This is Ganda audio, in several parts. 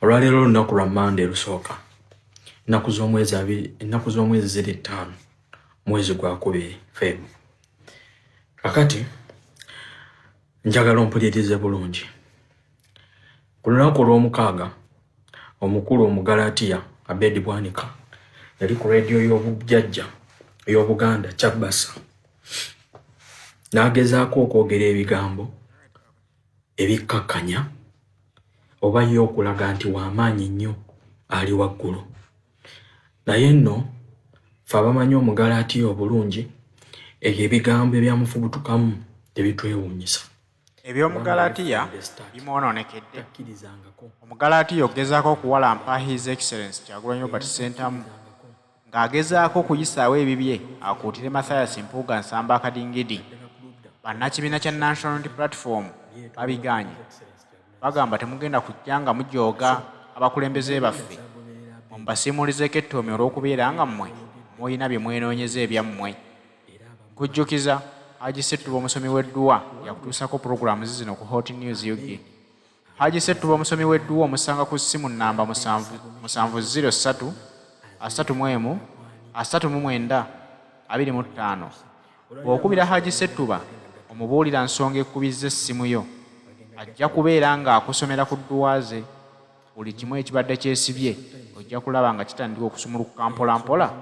Olwaleero olunaku lwa Monday lusooka. Ennaku z'omwezi 5 mwezi gwa 2 February. Kakati njagala ompulirize bulungi. Ku lunaku olw'omukaaga omukulu Omugalatiya Abed Bwanika yali ku radio y'obujjajja ey'Obuganda Chabasa n'agezaako okwogera ebigambo ebikkakkanya oba ye okulaga nti w'amaanyi nnyo ali waggulu. Naye nno ffe abamanyi Omugalatiya obulungi ebyo ebigambo ebyamufubutukamu tebitwewuunyisa. Eby'Omugalatiya bimwononekedde. Omugalatiya ogezaako okuwalampa His Excellency Kyagulanyi Robert Ssentamu ng'agezaako okuyisaawo ebibye akuutire Mathias Mpuuga Nsamba Kadingidi. Bannakibiina kya National Unity Platform babiganye. Bagamba temugenda kujja nga mujooga abakulembeze baffe mubasiimuulizeko ettoomi olw'okubeera nga mmwe mulina bye mwenoonyeza ebyammwe. Nkujjukiza Haji Ssettuba omusomi w'edduwa yakutuusako pulogulaamu zino ku Hot News UK. Haji Ssettuba omusomi w'edduwa omusanga ku ssimu nnamba 703 31 39 25. Bw'okubira Haji Ssettuba omubuulira nsonga ekkubizza essimu yo ajja kubeera ng'akusomera ku dduwa ze. Buli kimu ekibadde kyesibye ojja kulaba nga kitandika okusumulukuka mpola mpola,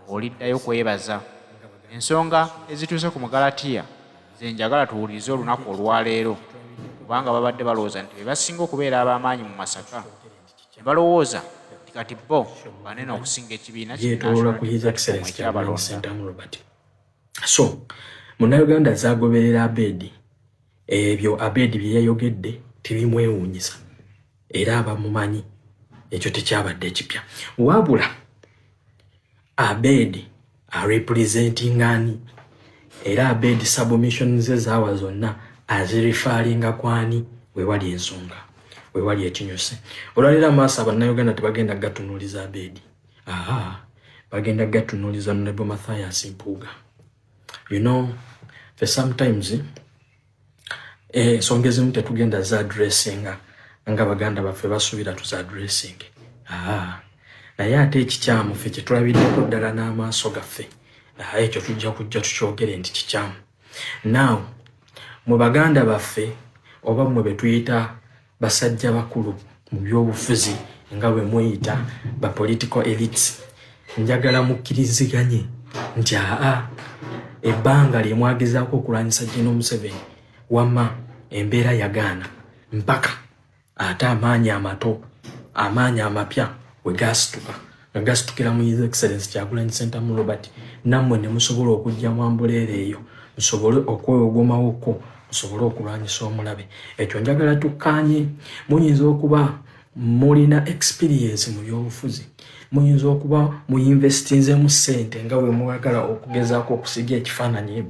oliddayo kwebaza. Ensonga ezituuse ku Mugalatiya ze njagala tuwulirize olunaku olwaleero, kubanga babadde balowooza nti be basinga okubeera ab'amaanyi mu Masaka ne balowooza nti kati bo banene okusinga ekibiina yeetooloola ku His Excellency Kyagulanyi Ssentamu Robert. So Munnayuganda zaagoberera Abed, ebyo Abed bye yayogedde tebimwewuunyisa era abamumanyi ekyo tekyabadde ekipya. Wabula Abed arepresenting ani era Abed submission ze zaawa zonna azirifaalinga kwani wewali ensonga, wewali ekinyusi. Olwalira amaaso Abannayuganda tebagenda gatunuuliza Abed. Bagenda gatunuuliza Honorable Mathias Mpuuga. You know, for sometimes ensonga ezimu tetugenda za addressing nga Baganda baffe basuubira tuza addressing. Naye ate ekikyamu ffe kye tulabiddeko ddala n'amaaso gaffe, ekyo tujja kujja tukyogere nti kikyamu. Now mu Baganda baffe oba mmwe be tuyita basajja bakulu mu by'obufuzi nga bwe muyita ba political elites, njagala mukkiriziganye nti ebbanga lye mwagezaako okulwanyisa General Museveni wamma embeera yagaana mpaka ate amaanyi amato amaanyi amapya we gasituka nga gasitukira mu His Excellency Kyagulanyi Ssentamu Robert, nammwe ne musobola okujja mu ambuleera eyo musobole okwewogomawo, musobole okulwanyisa omulabe. Ekyo njagala tukkaanye. Muyinza okuba mulina experience mu by'obufuzi, muyinza okuba muyinvestinze mu ssente nga bwe mwagala okugezaako okusiga ekifaananyi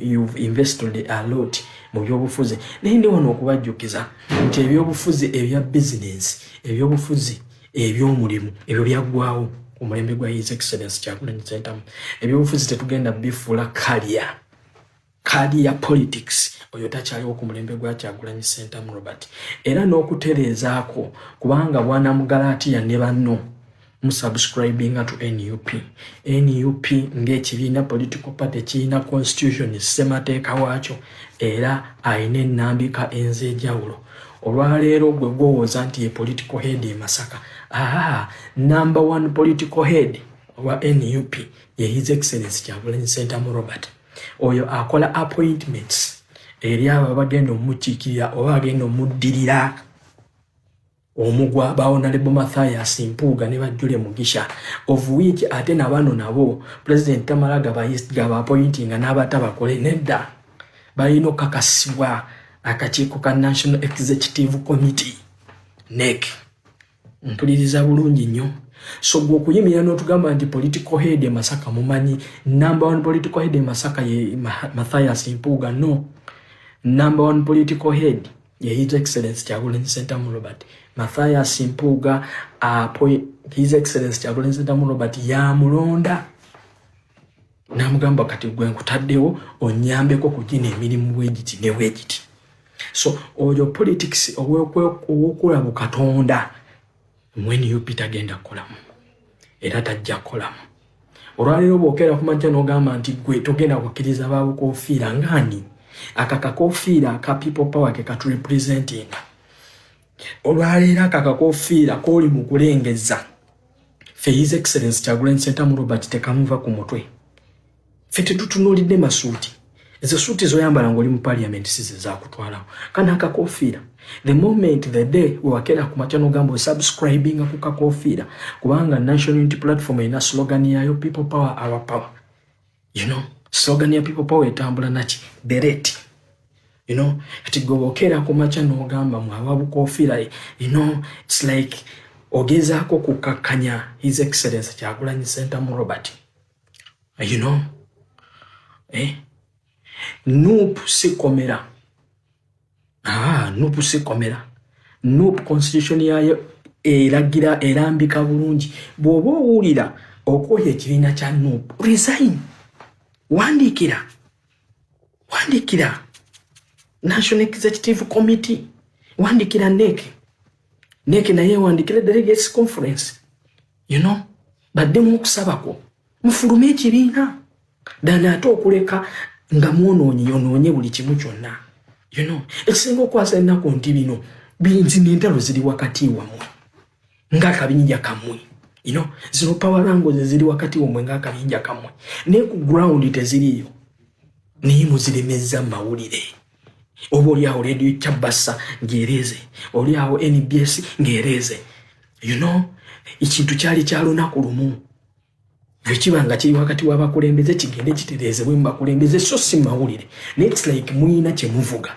you've invested a lot mu by'obufuzi. Naye ndi wano okubajjukiza nti ebyobufuzi ebya business, ebyobufuzi eby'omulimu ebyo byaggwaawo ku mulembe gwa His Excellency Kyagulanyi Ssentamu. Ebyobufuzi tetugenda bifuula career politics, oyo takyaliwo ku mulembe gwa Kyagulanyi Ssentamu Robert. Era n'okutereezaako kubanga bwana Mugalatiya ne banno musubscribinga to NUP ng'ekibiina political party kirina constitution ssemateeka waakyo era ayina ennambika enz'ejawulo. Olwaleero gwe gwowooza nti ye political head e Masaka. Number 1 political head wa NUP ye His Excellency Kyagulanyi Ssentamu Robert. Oyo akola appointments eri abo bagenda omukiikirira oba bagenda omuddirira omugwa ba Honorable Mathias Mpuuga ne Bajjule Mugisha, of which ate nabano nabo President Tamalaga gaba appointing n'abatabakole nedda balina okakasibwa akakiiko ka National Executive Committee NEC. Mpuliriza bulungi nnyo. So gwe okuyimirira n'otugamba nti political head e Masaka mumanyi number 1 political head e Masaka ye Mathias Mpuuga. No, number 1 political head ye His Excellency Kyagulanyi Ssentamu Robert. Mathias Mpuuga His Excellency Kyagulanyi Ssentamu Robert yamulonda n'amugamba kati gwe nkutaddewo onyambeko kugina emirimu bwegiti ne bwegiti. So oyo politics owokulaba Katonda NUP tagenda kolamu era tajja kolamu. Olwaleero bw'okeera ku majja n'ogamba nti gwe togenda kukkiriza babukofiira ngani akakakofiira aka people power ke katurepresentinga. Olwaleero akakakofiira k'oli mu kulengeza fe His Excellency Kyagulanyi Ssentamu Robert tekamuva ku mutwe. Fe tetutunuulidde masuuti. Ezo suuti zoyambala ng'oli mu parliament size zaakutwalawo. Kana akakofiira. The moment the day wakeera ku majja n'ogamba subscribing ku kakofiira kubanga National Unity Platform ina slogan yayo people power our power. You know, slogan ya people power etambula naki bereti. You know, ati gobokeera ku majja n'ogamba mwababu kofiira. You know, it's like ogezaako kukakanya His Excellency Kyagulanyi Ssentamu Robert. You know, NUP si komera. NUP si komera. NUP constitution yayo eragira erambika bulungi. Bw'oba owulira okoye ekibiina kya NUP, resign. Wandikira National Executive Committee, wandikira NEC naye wandikira Delegates Conference. You know, badde mu kusabako mufulume ekibiina dana ate okuleka nga mwonoonye buli kimu kyonna. You know, ekisinga okwasa ennaku nti bino binzi n'entalo ziri wakati wammwe ng'akabinja kammwe. You know, zino power rango ziri wakati wammwe ng'akabinja kammwe. Ne ku ground teziriyo. Naye muziremezza mawulire. Oba oli awo radio Kyabasa ng'ereeze. Oli awo NBS ng'ereeze. You know, ekintu kyali kya lunaku lumu. Bwekiba nga kiri wakati w'abakulembeze kigende kitereezebwe mu bakulembeze so si mawulire. It's like muyina kye muvuga.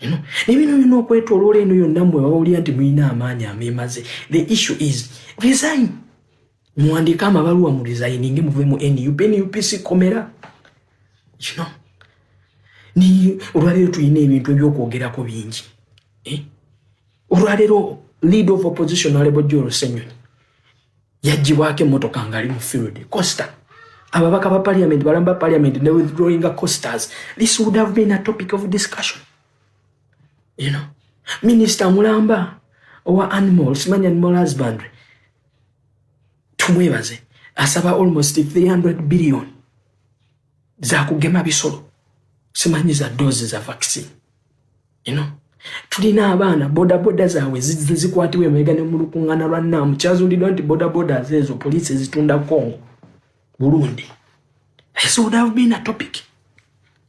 You know, nebino bino okwetoloola eno yonna mmwe bawulira nti muyina amaanyi ameemaze. The issue is resign. Muwandiika amabaluwa mu resigning muve mu NUP si komera. You know, ni olwaleero tulina ebintu ebyokwogerako bingi. Olwaleero leader of opposition Honorable Joe Lusenyonyi yagibwako emmotoka ng'ali mu field Costa. Ababaka ba parliament balamba parliament ne withdrawing Costas. This would have been a topic of discussion. You know, Minister Mulamba owa animals, animal husbandry, tumwebaze asaba almost 300 billion za kugema bisolo simanyi za dozi za vaccine. You know, tulina abaana boda zaabwe zikwatiwe emabega ne mu lukuŋŋaana lwa Nnaamu kyazuuliddwa nti boda ezo poliisi zitunda Congo Burundi. This would have been a topic.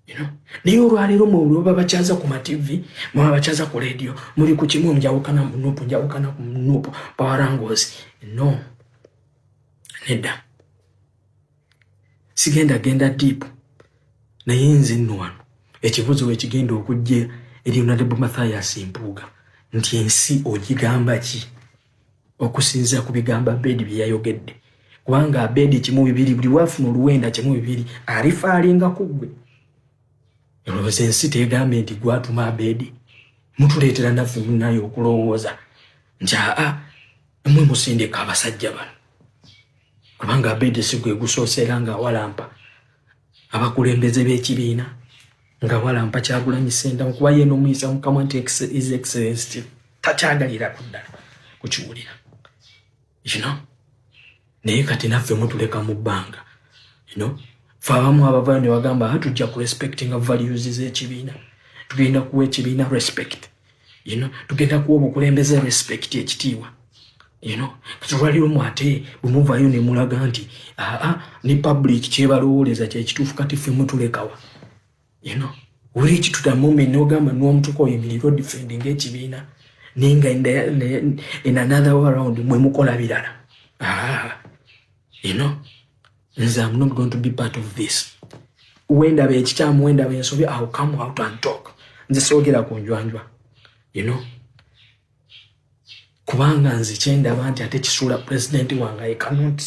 You know, naye olwaleero mwolwoba bakyaza ku TV, mwaba bakyaza ku radio, muli ku kimu njawukana mu NUP, njawukana ku NUP, pawarangozi. No. Nedda. Genda deep. Naye nze nno wano ekibuzo wekigenda okujja eri Honorable Mathias Mpuuga nti ensi ogigamba ki okusinza ku bigamba Abed bye yayogedde. Kubanga Abed kimu bibiri buli wafuna oluwenda kimu bibiri alifaalinga ku ggwe. Olowooza ensi tegambe nti gwatuma Abed mutuleetera naffe munayo okulowooza nti mmwe musindika abasajja bano. Kubanga Abed si gwe gusoosera nga walampa abakulembeze b'ekibiina nga walampa Kyagulanyi Ssentamu kuba ye n'omuyisa Mukama nti His Excellency takyagalira kuddala kukiwulira. You know, naye kati naffe mutuleka mu bbanga. You know, fe abamu abavayo ne bagamba tujja ku respectinga values z'ekibiina, tugenda kuwa ekibiina respect. You know, tugenda kuwa obukulembeze respect ekitiibwa. You know, katulwaliro mwate bumuvayo ne mulaga nti ni public kyebalowooleza kyekituufu kati ffe mutulekawa. You know, uli ekitutamu n'ogamba n'omutuko oyimirira defending ekibiina ninga in another way around mwe mukola birala. You know, I'm not going to be part of this. Wenda be ekikyamu wenda be ensobi, I'll come out and talk. Nze soogera ku njwanjwa. You know, kubanga nze kyendaba nti ate kisuula president wange I cannot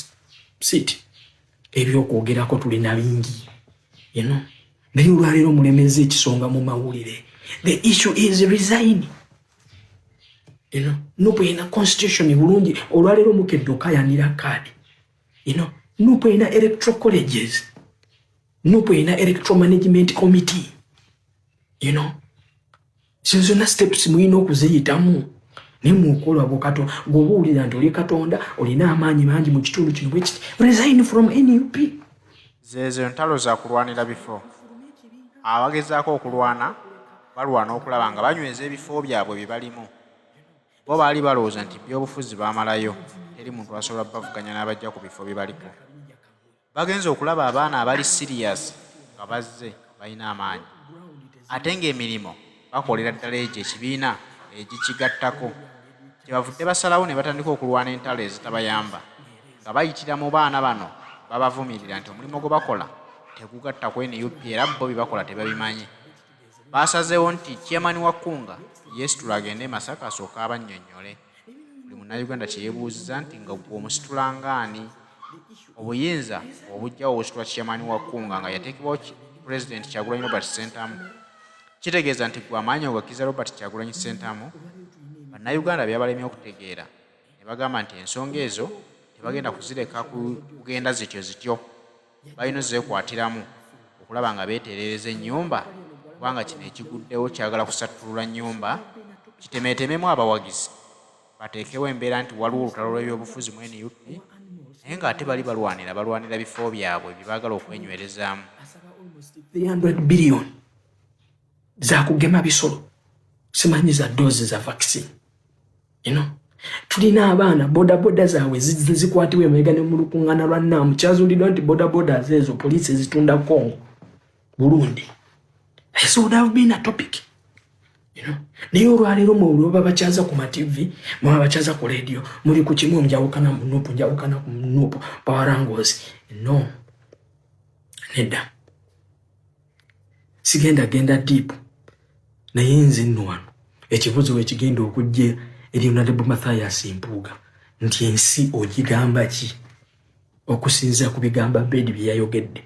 sit. Ebyokwogerako tulina bingi. You know, naye olwaleero mulemeze ekisonga mu mawulire. The issue is resign. You know, NUP ina constitution bulungi olwaleero mukedde okayanira kaadi. You know, NUP ina electoral colleges. NUP ina electoral management committee. You know, zonna steps muyina okuziyitamu nemukola bokato gobuulira nti oli katonda olina amaanyi mangi mu kitundu kino bwe kiti resign from NUP. Zezo ntalo za kulwanira bifo. Abagezaako okulwana balwana okulaba nga banyweza ebifo byabwe bibalimu. Bo baali balowooza nti by'obufuzi baamalayo eri muntu asobola bavuganya n'abajja ku bifo bibaliko. Bagenze okulaba abaana abali serious nga bazze balina amaanyi. Ate ng'emirimu bakolera ddala egyo ekibiina egikigattako. Kyebavudde basalawo ne batandika okulwana entalo ezitabayamba nga bayitira mu baana bano babavumirira nti omulimu gwe bakola tegugatta ku NUP era bo bye bakola tebabimanyi. Basazeewo nti chairman wa Kkunga yeesitula agende Masaka asooke abannyonnyole. Buli munnayuganda kye yeebuuziza nti nga gwe omusitula ngaani? Obuyinza obujjawo obusitula chairman wa Kkunga nga yateekebwawo President Kyagulanyi Robert Ssentamu. Kitegeeza nti gwe amaanyi ogakkiriza Robert Kyagulanyi Ssentamu. Bannayuganda byabalemye okutegeera ne bagamba nti ensonga ezo tebagenda kuzireka kugenda zityo. Balina zeekwatiramu okulaba nga beetereereza ennyumba kubanga kino ekiguddewo kyagala kusattulula nnyumba kitemeetememu abawagizi bateekewo embeera nti waliwo olutalo lw'ebyobufuzi mu NUP naye ng'ate bali balwanira bifo byabwe bye baagala okwenywerezaamu. 300 billion za kugema bisolo simanyi za dozi za vaccine. Tulina abaana bodaboda zaabwe zikwatibwa emabega ne mu lukuŋŋaana lwa Nnaamu kyazuuliddwa nti bodaboda ezo poliisi zitunda Congo Burundi. This would have been a topic. Naye olwaleero mu babakyaza ku mativi mu babakyaza ku radio muli ku kimu njawukana ku Nuupu Powerangos. No. Nedda. Genda deep. Naye nze nno wano ekibuzo ekigenda okujja eri Honorable Mathias Mpuuga nti ensi ogigamba ki okusinziira ku bigamba Abed bye yayogedde.